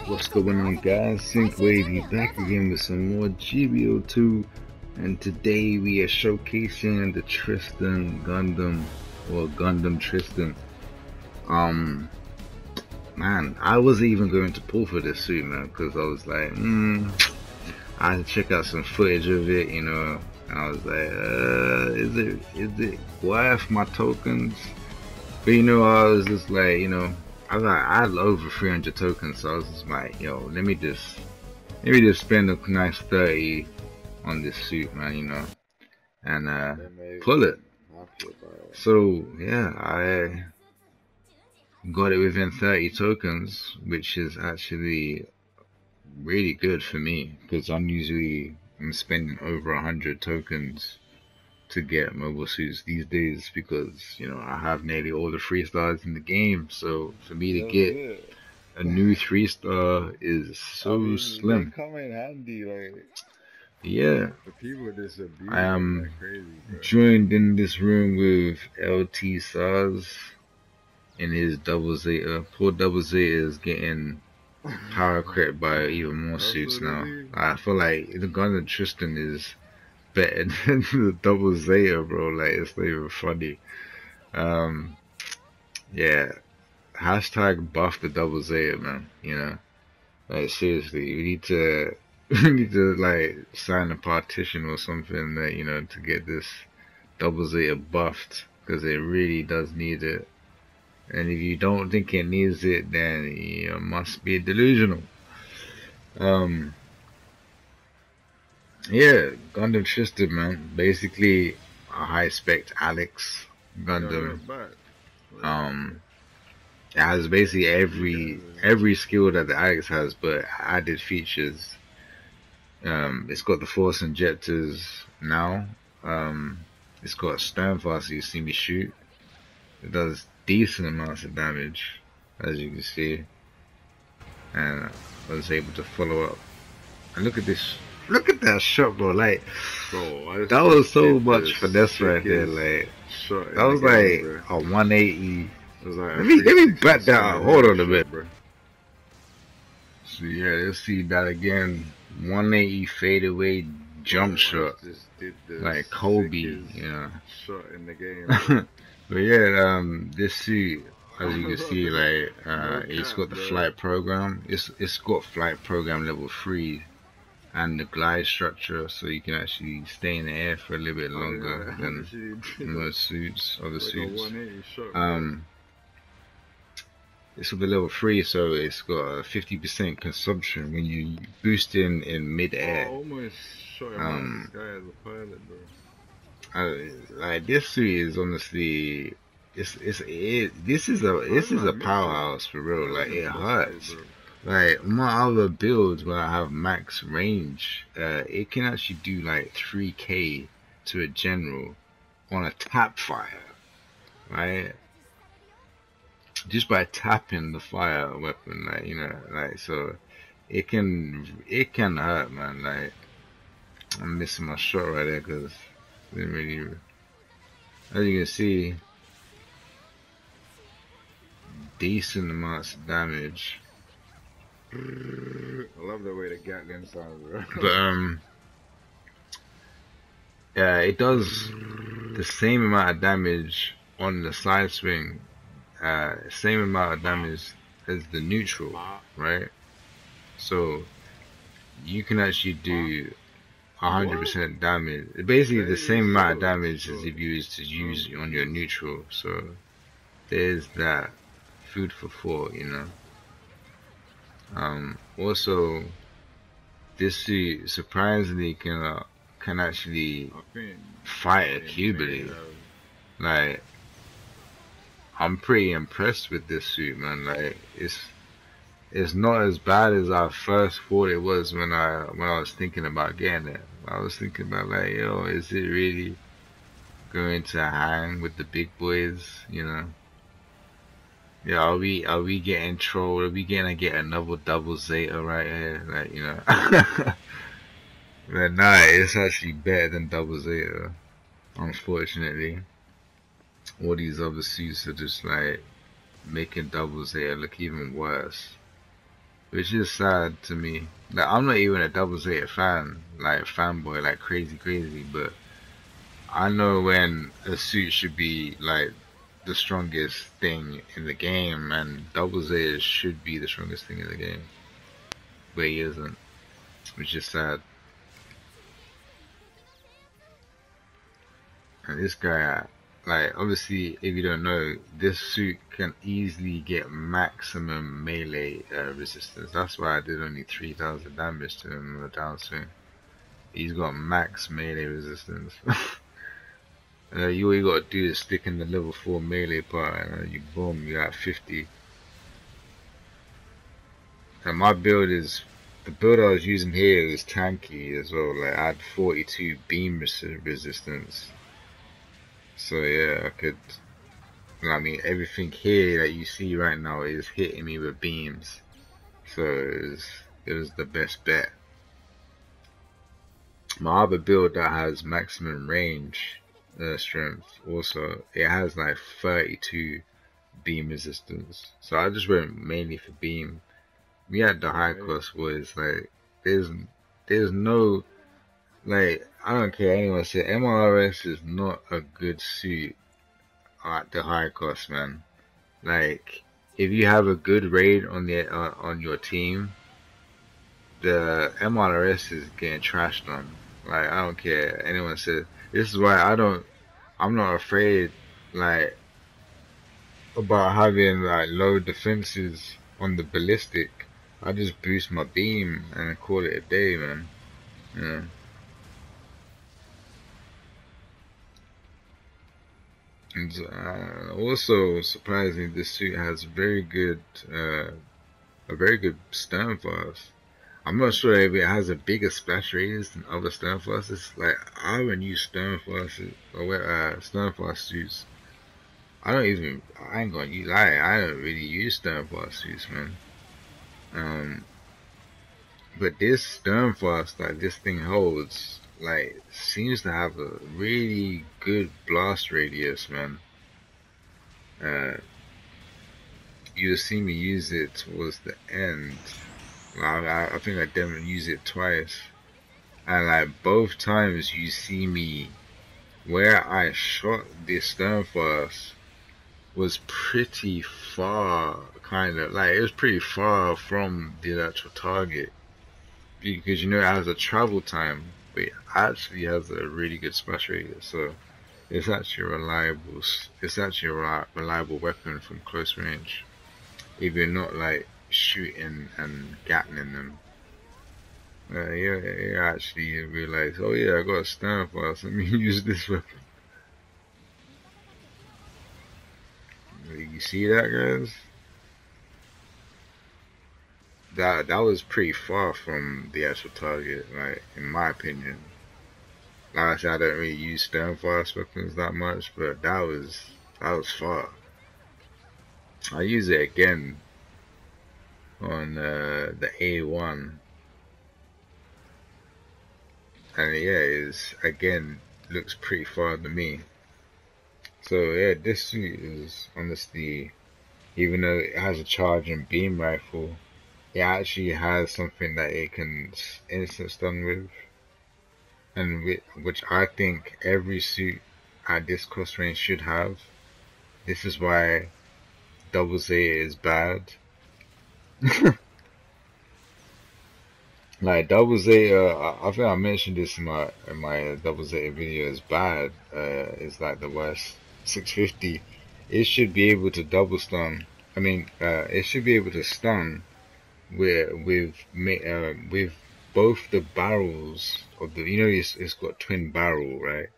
What's going on, guys? Sync-WaVey back again with some more GBO2, and today we are showcasing the Tristan Gundam, or Gundam Tristan. Man, I wasn't even going to pull for this suit, man, because I was like, I had to check out some footage of it, you know, and I was like, is it worth my tokens? But you know, I was just like, you know, I had over 300 tokens, so I was just like, yo, let me just spend a nice 30 on this suit, man, you know, and pull it. So yeah, I got it within 30 tokens, which is actually really good for me, because I'm spending over 100 tokens to get mobile suits these days, because you know I have nearly all the 3-stars in the game. So for me to get a new 3-star is so slim. They come in handy, like, yeah. the people just abuse I am like crazy, bro. joined in this room with LT SARS and his Double Zeta. Poor Double Zeta is getting power crept by even more suits now. I feel like the Gundam Tristan is better than the Double Zeta, bro. Like, it's not even funny. Yeah. Hashtag buff the Double Zeta, man. You know, like, seriously, we need to like sign a partition or something, that, you know, to get this Double Zeta buffed, because it really does need it. And if you don't think it needs it, then you must be delusional. Yeah, Gundam Tristan, man. Basically a high spec Alex Gundam. It has basically every skill that the Alex has, but added features. It's got the force injectors now. It's got stern fast, so you see me shoot. It does decent amounts of damage, as you can see. And I was able to follow up. And look at this. Look at that shot, bro. Like, bro, that was so much finesse right there. Like, that was like a 180. Let me back that. Hold on a bit, bro. So yeah, let's see that again. 180 fadeaway jump shot, like Kobe, you know. Shot in the game. But yeah, this suit, as you can see, like, it's got the flight program. It's got flight program level 3. And the glide structure, so you can actually stay in the air for a little bit longer than most suits, other suits. It's with the level 3, so it's got a 50% consumption when you boost in mid-air. Almost shot him out of the sky as a pilot, bro. Like, this suit is honestly, this is a powerhouse for real. Like, it hurts. Like, my other builds, when I have max range, it can actually do like 3k to a general on a tap fire, right? Just by tapping the fire weapon, like, you know, like, so it can hurt, man. Like, I'm missing my shot right there, because it didn't really, as you can see, decent amounts of damage. I love the way the Gatling sounds, bro. But yeah, it does the same amount of damage on the side swing, same amount of damage as the neutral, right? So you can actually do 100% damage. Basically the same amount of damage as if you used to use on your neutral. So there's that food for thought, you know. Also, this suit surprisingly can actually fight acutely. Like, I'm pretty impressed with this suit, man. Like, it's not as bad as I first thought it was when I was thinking about getting it. I was thinking about, like, yo, is it really going to hang with the big boys, you know? Yeah, are we getting trolled? Are we gonna get another Double Zeta right here? Like, you know. But nah, it's actually better than Double Zeta, unfortunately. All these other suits are just like making Double Zeta look even worse. which is sad to me. Like, I'm not even a Double Zeta fan, like fanboy, like crazy, but I know when a suit should be like the strongest thing in the game, and Double Zeta should be the strongest thing in the game, but he isn't, which is sad. And this guy, like, obviously, if you don't know, this suit can easily get maximum melee resistance. That's why I did only 3,000 damage to him on the downswing. He's got max melee resistance. All you gotta do is stick in the level 4 melee part, and you boom, you got 50. And my build is, the build I was using here is tanky as well. Like, I had 42 beam resistance. So yeah, I could, I mean, everything here that you see right now is hitting me with beams. So it was the best bet. My other build that has maximum range strength also, it has like 32 beam resistance. So I just went mainly for beam. We had the high cost was like, there's no, like, I don't care anyone say, MRS is not a good suit at the high cost, man. Like, if you have a good raid on the on your team, the MRS is getting trashed on. Like, I don't care anyone says. This is why I'm not afraid, like, about having like low defenses on the ballistic. I just boost my beam and call it a day, man. Yeah. And also, surprisingly, this suit has a very good stern fast. I'm not sure if it has a bigger splash radius than other stern fasts. Like, I haven't used stern fast or stern fast suits. I ain't gonna use, I don't really use stern fast suits, man. But this stern fast that this thing holds, like, seems to have a really good blast radius, man. You'll see me use it towards the end. I think I definitely use it twice. And like both times you see me, where I shot this stern fast was pretty far, kinda, like it was pretty far from the actual target. Because you know it has a travel time, but it actually has a really good splash radius, so it's actually a reliable weapon from close range. If you're not like shooting and gatling them. Yeah, actually realize, oh yeah, I got a stern fast, let me use this weapon. You see that, guys? That was pretty far from the actual target, like, in my opinion. Like I said, I don't really use stern fast weapons that much, but that was far. I use it again on the A1, and yeah, it's again looks pretty far to me. So yeah, this suit is honestly, even though it has a charge and beam rifle, it actually has something that it can instant stun with, and which I think every suit at this cost range should have. This is why Double Zeta is bad. Like Double Zeta, I think I mentioned this in my Double Zeta video. Is bad. It's like the worst. 650. It should be able to double stun. I mean, it should be able to stun with both the barrels of the. You know, it's got twin barrel, right?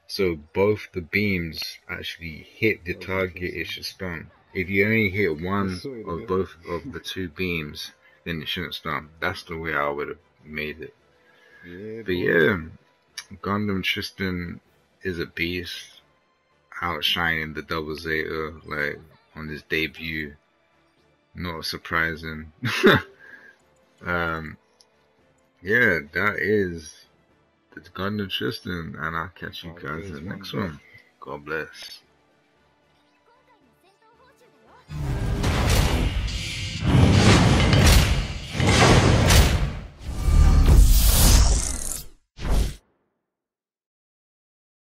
So both the beams actually hit the target it should stun. If you only hit one of both of the two beams, then it shouldn't stun. That's the way I would have made it. But yeah, Gundam Tristan is a beast, outshining the Double Zeta, like, on his debut. Not surprising. Yeah, that is the Gundam Tristan, and I'll catch you guys in the next one. God bless.